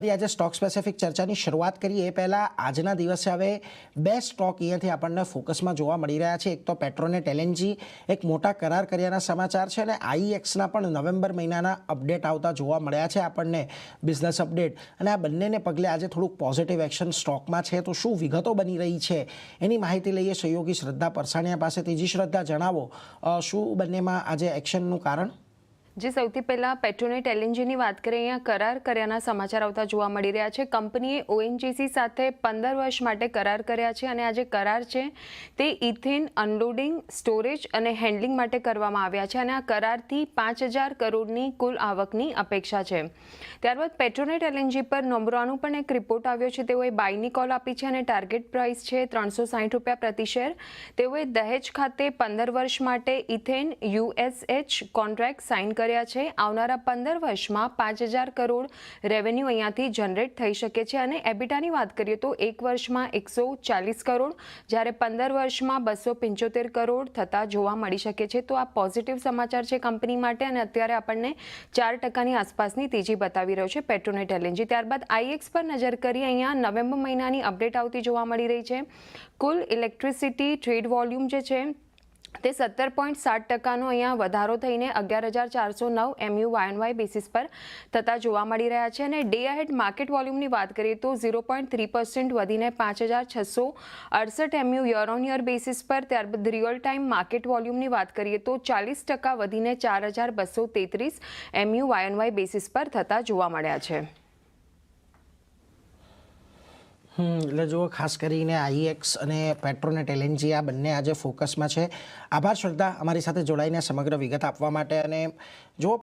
આજે stock specific ચર્ચાની શરૂઆત કરીએ એ પહેલાં આજના દિવસે હવે બે સ્ટોક અહીંયાથી આપણને ફોકસમાં જોવા મળી રહ્યા છે. એક તો પેટ્રોનેટ એલએનજી એક મોટા કરાર કર્યાના સમાચાર છે અને આઈએક્સના પણ નવેમ્બર મહિનાના અપડેટ આવતા જોવા મળ્યા છે આપણને, બિઝનેસ અપડેટ. અને આ બંનેને પગલે આજે થોડુંક પોઝિટિવ એક્શન સ્ટોકમાં છે. તો શું વિગતો બની રહી છે એની માહિતી લઈએ સહયોગી શ્રદ્ધા પરસાણીયા પાસેથી. જી શ્રદ્ધા, જણાવો શું બંનેમાં આજે એક્શનનું કારણ? જે સૌથી પહેલા પેટ્રોનેટ એલએનજીની વાત કરીએ, અહીંયા કરાર કર્યાના સમાચાર આવતા જોવા મળી રહ્યા છે. કંપનીએ ઓએનજીસી સાથે 15 વર્ષ માટે કરાર કર્યા છે અને આ જે કરાર છે તે ઇથેન અનલોડિંગ, સ્ટોરેજ અને હેન્ડલિંગ માટે કરવામાં આવ્યા છે અને આ કરારથી 5000 કરોડની કુલ આવકની અપેક્ષા છે. ત્યારબાદ પેટ્રોનેટ એલએનજી પર નોમરાનો પણ એક રિપોર્ટ આવ્યો છે. તેઓએ બાયની કોલ આપી છે અને ટાર્ગેટ પ્રાઇસ છે 360 રૂપિયા પ્રતિ શેર. તેઓએ દહેજ ખાતે 15 વર્ષ માટે ઇથેન યુએસએચ કોન્ટ્રાક્ટ સાઇન કર્યા છે. આવનારા 15 વર્ષમાં 5000 કરોડ રેવન્યુ અહીંયાથી જનરેટ થઈ શકે છે અને એબિટાની વાત કરીએ તો એક વર્ષમાં 140 કરોડ જ્યારે 15 વર્ષમાં 275 કરોડ થતા જોવા મળી શકે છે. તો આ પોઝિટિવ સમાચાર છે કંપની માટે અને અત્યારે આપણને 4% આસપાસની તેજી બતાવી રહ્યો છે પેટ્રોનેટ એલએનજી. ત્યારબાદ આઈએક્સ પર નજર કરીએ. અહીંયા નવેમ્બર મહિનાની અપડેટ આવતી જોવા મળી રહી છે. કુલ ઇલેક્ટ્રિસિટી ટ્રેડ વોલ્યુમ જે છે તે 17.7%નો અહીંયા વધારો થઈને 11,409 MU YoY બેસિસ પર થતા જોવા મળી રહ્યા છે અને ડે અહેડ માર્કેટ વોલ્યુમની વાત કરીએ તો 0.3% વધીને 5,668 MU year on year basis પર. ત્યારબાદ રિયલ ટાઈમ માર્કેટ વોલ્યુમની વાત કરીએ તો 40% વધીને 4,233 MU YoY બેસિસ પર થતા જોવા મળ્યા છે. એટલે જુઓ, ખાસ કરીને આઈએક્સ અને પેટ્રોનેટ એલએનજી આ બંને આજે ફોકસમાં છે. આભાર શ્રદ્ધા, અમારી સાથે જોડાઈને સમગ્ર વિગત આપવા માટે. અને જુઓ,